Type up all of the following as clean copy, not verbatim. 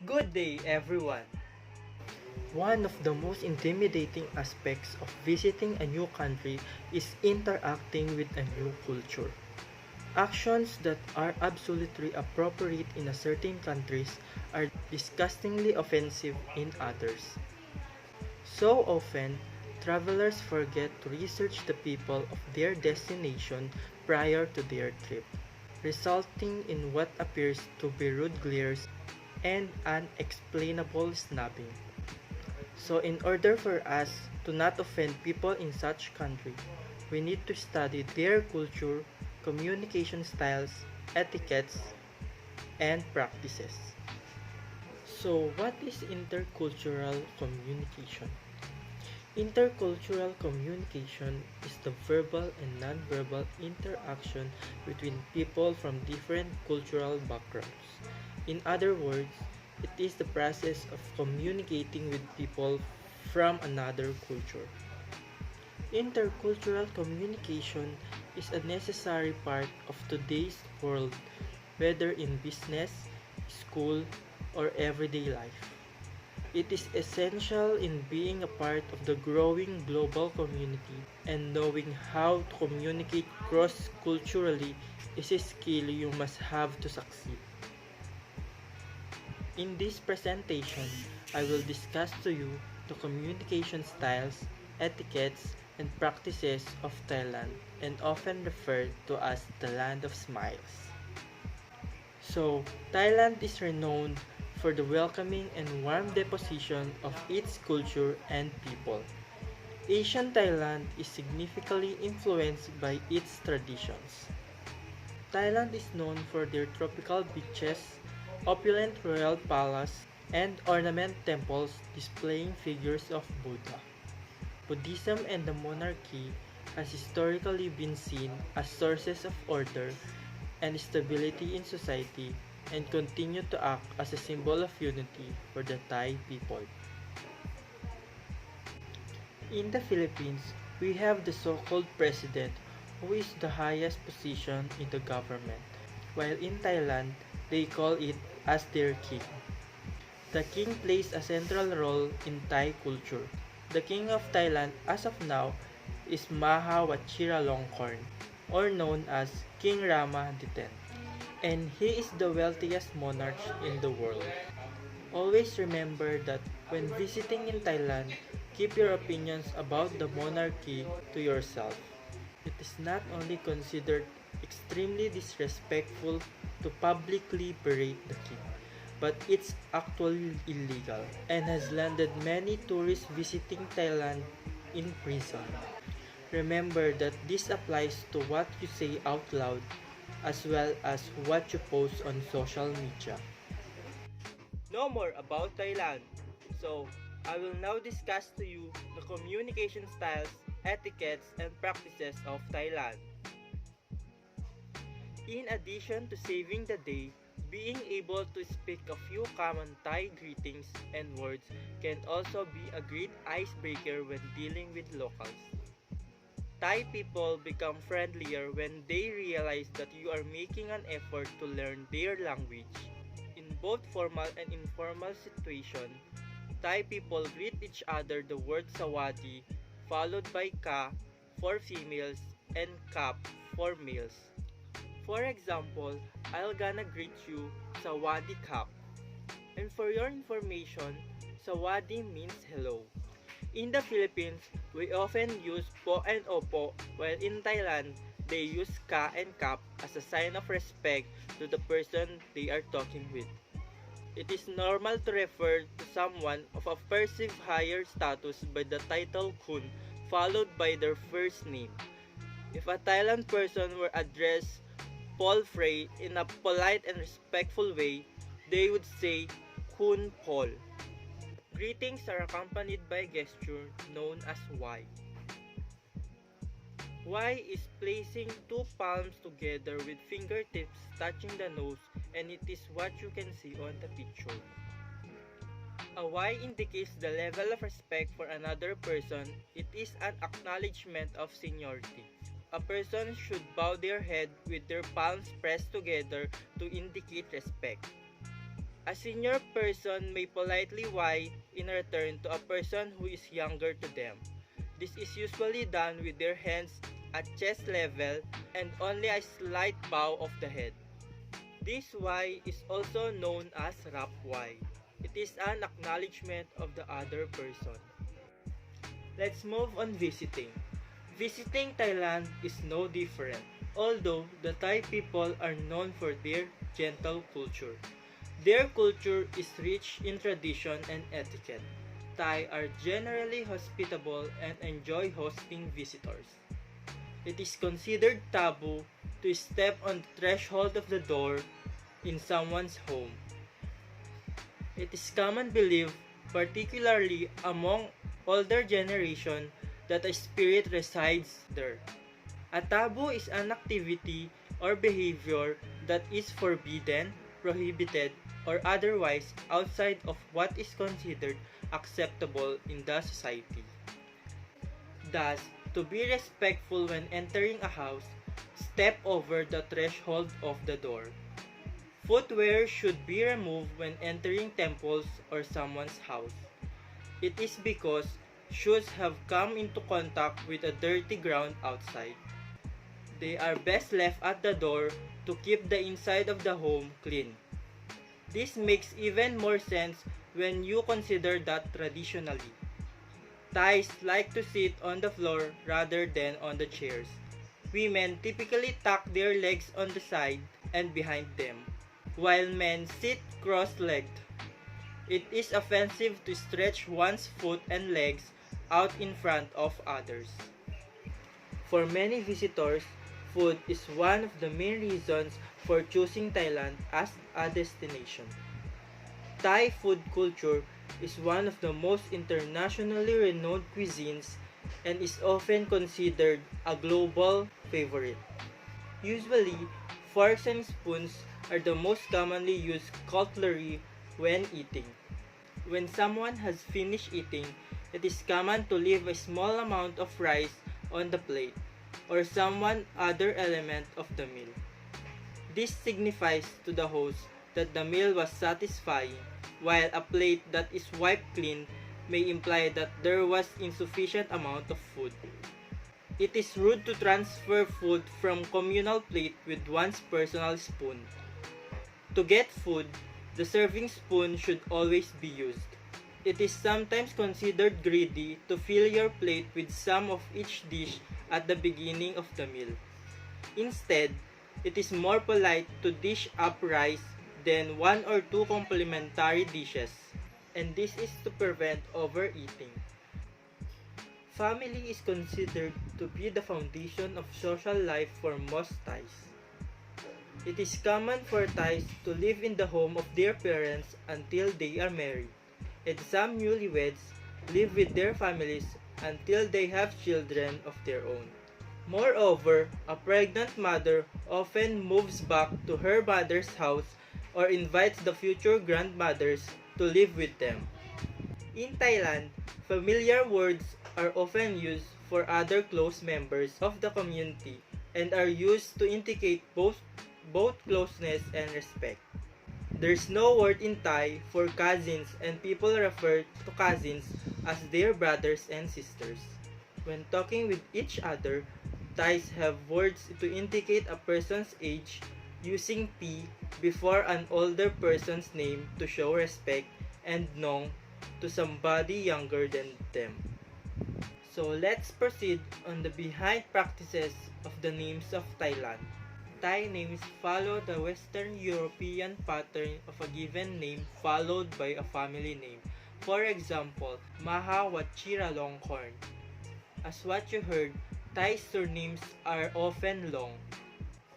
Good day, everyone. One of the most intimidating aspects of visiting a new country is interacting with a new culture. Actions that are absolutely appropriate in a certain countries are disgustingly offensive in others. So often, travelers forget to research the people of their destination prior to their trip, resulting in what appears to be rude glares and unexplainable snubbing. So in order for us to not offend people in such country, we need to study their culture, communication styles, etiquettes, and practices. So what is intercultural communication? Intercultural communication is the verbal and nonverbal interaction between people from different cultural backgrounds. In other words, it is the process of communicating with people from another culture. Intercultural communication is a necessary part of today's world, whether in business, school, or everyday life. It is essential in being a part of the growing global community, and knowing how to communicate cross-culturally is a skill you must have to succeed. In this presentation, I will discuss to you the communication styles, etiquettes, and practices of Thailand, and often referred to as the land of smiles. So, Thailand is renowned for the welcoming and warm disposition of its culture and people. Asian Thailand is significantly influenced by its traditions. Thailand is known for their tropical beaches, opulent royal palace, and ornament temples displaying figures of Buddha. Buddhism and the monarchy has historically been seen as sources of order and stability in society, and continue to act as a symbol of unity for the Thai people. In the Philippines, we have the so-called president, who is the highest position in the government, while in Thailand, they call it as their king. The king plays a central role in Thai culture. The king of Thailand as of now is Maha Vajiralongkorn, or known as King Rama X, and he is the wealthiest monarch in the world. Always remember that when visiting in Thailand, keep your opinions about the monarchy to yourself. It is not only considered extremely disrespectful to publicly berate the king, but it's actually illegal and has landed many tourists visiting Thailand in prison. Remember that this applies to what you say out loud as well as what you post on social media. Know more about Thailand. So, I will now discuss to you the communication styles, etiquettes, and practices of Thailand. In addition to saving the day, being able to speak a few common Thai greetings and words can also be a great icebreaker when dealing with locals. Thai people become friendlier when they realize that you are making an effort to learn their language. In both formal and informal situations, Thai people greet each other the word sawadi, followed by ka for females and kap for males. For example, I'll gonna greet you sawadi kap. And for your information, sawadi means hello. In the Philippines, we often use po and opo, while in Thailand, they use ka and kap as a sign of respect to the person they are talking with. It is normal to refer to someone of a perceived higher status by the title kun, followed by their first name. If a Thailand person were addressed Paul Frey in a polite and respectful way, they would say Kun Paul. Greetings are accompanied by a gesture known as Y. Y is placing two palms together with fingertips touching the nose, and it is what you can see on the picture. A Y indicates the level of respect for another person. It is an acknowledgement of seniority. A person should bow their head with their palms pressed together to indicate respect. A senior person may politely why in return to a person who is younger to them. This is usually done with their hands at chest level and only a slight bow of the head. This Y is also known as rap Y. It is an acknowledgement of the other person. Let's move on visiting. Visiting Thailand is no different, although the Thai people are known for their gentle culture. Their culture is rich in tradition and etiquette. Thai are generally hospitable and enjoy hosting visitors. It is considered taboo to step on the threshold of the door in someone's home. It is common belief, particularly among older generation, that a spirit resides there. A taboo is an activity or behavior that is forbidden, prohibited, or otherwise outside of what is considered acceptable in the society. Thus, to be respectful when entering a house, step over the threshold of the door. Footwear should be removed when entering temples or someone's house. It is because shoes have come into contact with a dirty ground outside. They are best left at the door to keep the inside of the home clean. This makes even more sense when you consider that traditionally, Thais like to sit on the floor rather than on the chairs. Women typically tuck their legs on the side and behind them, while men sit cross-legged. It is offensive to stretch one's foot and legs out in front of others. For many visitors, food is one of the main reasons for choosing Thailand as a destination. Thai food culture is one of the most internationally renowned cuisines and is often considered a global favorite. Usually, forks and spoons are the most commonly used cutlery when eating. When someone has finished eating, it is common to leave a small amount of rice on the plate or some other element of the meal. This signifies to the host that the meal was satisfying, while a plate that is wiped clean may imply that there was insufficient amount of food. It is rude to transfer food from communal plate with one's personal spoon. To get food, the serving spoon should always be used. It is sometimes considered greedy to fill your plate with some of each dish at the beginning of the meal. Instead, it is more polite to dish up rice than one or two complementary dishes, and this is to prevent overeating. Family is considered to be the foundation of social life for most Thais. It is common for Thais to live in the home of their parents until they are married, and some newlyweds live with their families until they have children of their own. Moreover, a pregnant mother often moves back to her mother's house or invites the future grandmothers to live with them. In Thailand, familiar words are often used for other close members of the community and are used to indicate both closeness and respect. There's no word in Thai for cousins, and people refer to cousins as their brothers and sisters. When talking with each other, Thais have words to indicate a person's age using P before an older person's name to show respect and Nong to somebody younger than them. So let's proceed on the behind practices of the names of Thailand. Thai names follow the Western European pattern of a given name followed by a family name. For example, Maha Wachiralongkorn. As what you heard, Thai surnames are often long.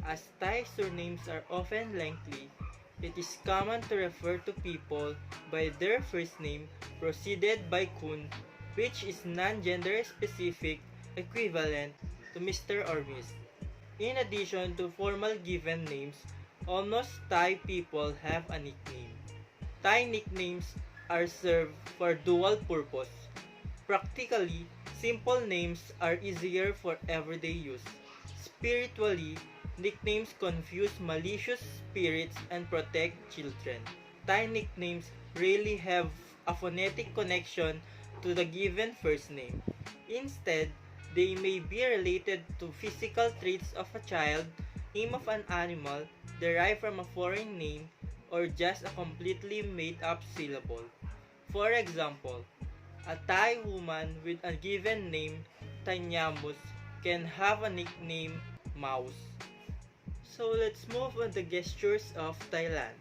As Thai surnames are often lengthy, it is common to refer to people by their first name preceded by Kun, which is non-gender specific equivalent to Mr. or Miss. In addition to formal given names, almost Thai people have a nickname. Thai nicknames are served for dual purpose. Practically, simple names are easier for everyday use. Spiritually, nicknames confuse malicious spirits and protect children. Thai nicknames rarely have a phonetic connection to the given first name. Instead, they may be related to physical traits of a child, name of an animal derived from a foreign name, or just a completely made-up syllable. For example, a Thai woman with a given name, Tanyamus, can have a nickname, Mouse. So let's move on the gestures of Thailand.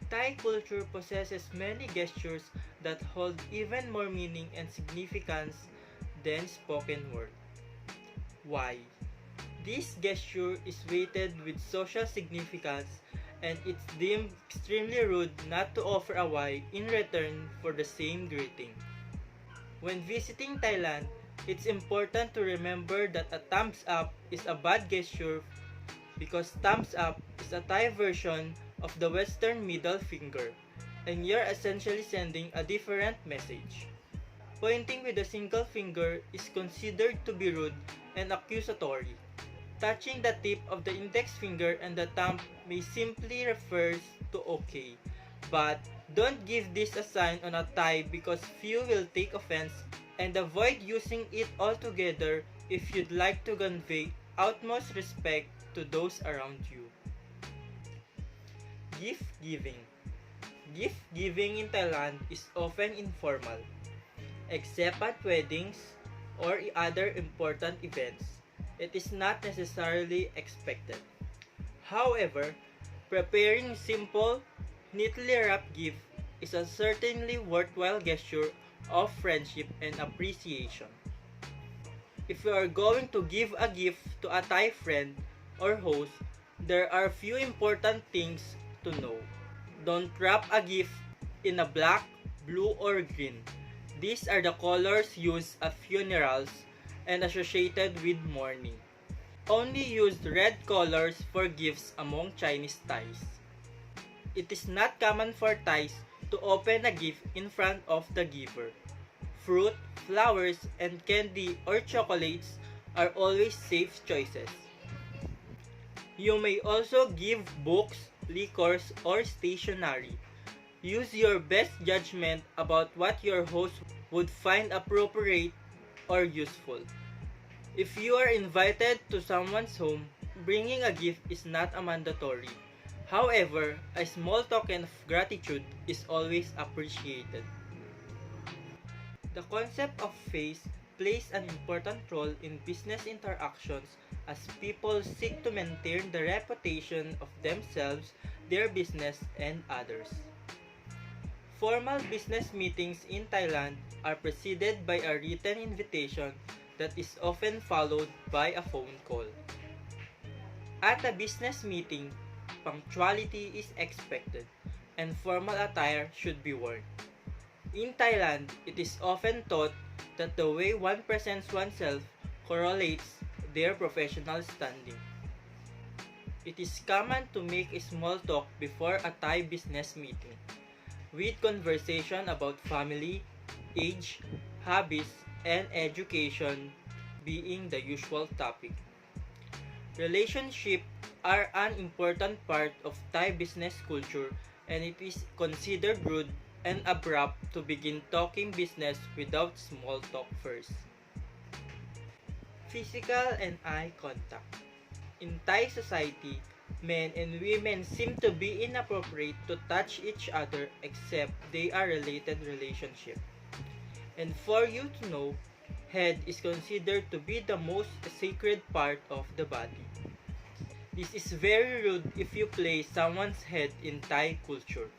Thai culture possesses many gestures that hold even more meaning and significance than spoken word. Why? This gesture is weighted with social significance and it's deemed extremely rude not to offer a Y in return for the same greeting. When visiting Thailand, it's important to remember that a thumbs up is a bad gesture because thumbs up is a Thai version of the Western middle finger, and you're essentially sending a different message. Pointing with a single finger is considered to be rude and accusatory. Touching the tip of the index finger and the thumb may simply refers to okay, but don't give this a sign on a Thai because few will take offense, and avoid using it altogether if you'd like to convey utmost respect to those around you. Gift giving. Gift giving in Thailand is often informal, except at weddings or other important events. It is not necessarily expected. However, preparing simple, neatly wrapped gift is a certainly worthwhile gesture of friendship and appreciation. If you are going to give a gift to a Thai friend or host, there are few important things to know. Don't wrap a gift in a black, blue, or green. These are the colors used at funerals and associated with mourning. Only use red colors for gifts among Chinese Thais. It is not common for Thais to open a gift in front of the giver. Fruit, flowers, and candy or chocolates are always safe choices. You may also give books, liquors, or stationery. Use your best judgment about what your host would find appropriate or useful. If you are invited to someone's home, bringing a gift is not a mandatory. However, a small token of gratitude is always appreciated. The concept of face plays an important role in business interactions as people seek to maintain the reputation of themselves, their business, and others. Formal business meetings in Thailand are preceded by a written invitation that is often followed by a phone call. At a business meeting, punctuality is expected and formal attire should be worn. In Thailand, it is often thought that the way one presents oneself correlates their professional standing. It is common to make a small talk before a Thai business meeting, with conversation about family, age, hobbies, and education being the usual topic. Relationships are an important part of Thai business culture and it is considered rude and abrupt to begin talking business without small talk first. Physical and eye contact. In Thai society, men and women seem to be inappropriate to touch each other except they are related relationship. And for you to know, head is considered to be the most sacred part of the body. This is very rude if you place someone's head in Thai culture.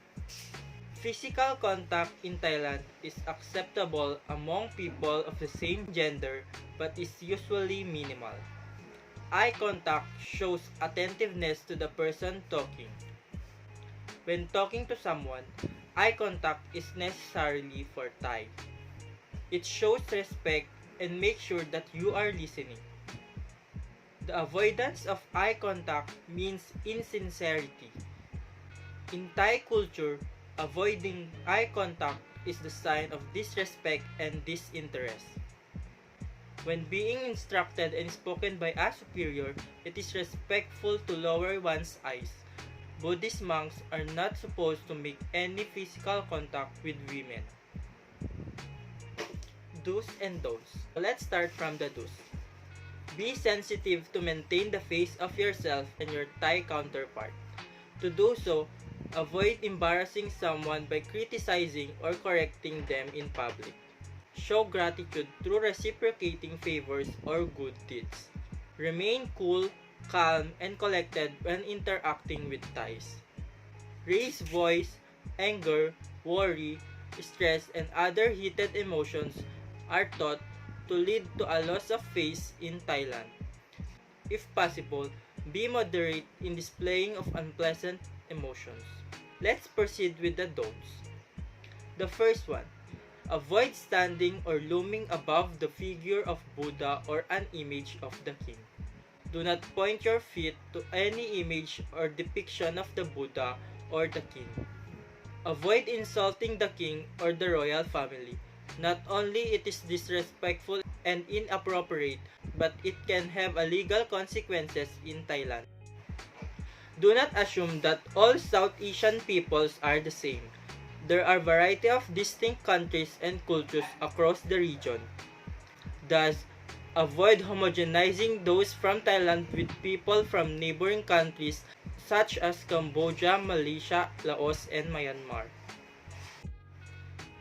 Physical contact in Thailand is acceptable among people of the same gender but is usually minimal. Eye contact shows attentiveness to the person talking. When talking to someone, eye contact is necessarily for Thai. It shows respect and makes sure that you are listening. The avoidance of eye contact means insincerity. In Thai culture, avoiding eye contact is the sign of disrespect and disinterest. When being instructed and spoken by a superior, it is respectful to lower one's eyes. Buddhist monks are not supposed to make any physical contact with women. Do's and don'ts. Let's start from the do's. Be sensitive to maintain the face of yourself and your Thai counterpart. To do so, avoid embarrassing someone by criticizing or correcting them in public. Show gratitude through reciprocating favors or good deeds. Remain cool, calm, and collected when interacting with Thais. Raise voice, anger, worry, stress, and other heated emotions are thought to lead to a loss of face in Thailand. If possible, be moderate in displaying of unpleasant emotions. Let's proceed with the don'ts. The first one, avoid standing or looming above the figure of Buddha or an image of the king. Do not point your feet to any image or depiction of the Buddha or the king. Avoid insulting the king or the royal family. Not only it is disrespectful and inappropriate, but it can have a legal consequences in Thailand. Do not assume that all South Asian peoples are the same. There are variety of distinct countries and cultures across the region. Thus, avoid homogenizing those from Thailand with people from neighboring countries such as Cambodia, Malaysia, Laos, and Myanmar.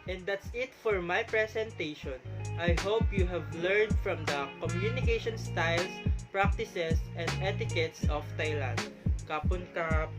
And that's it for my presentation. I hope you have learned from the communication styles, practices, and etiquettes of Thailand. Kapun kap!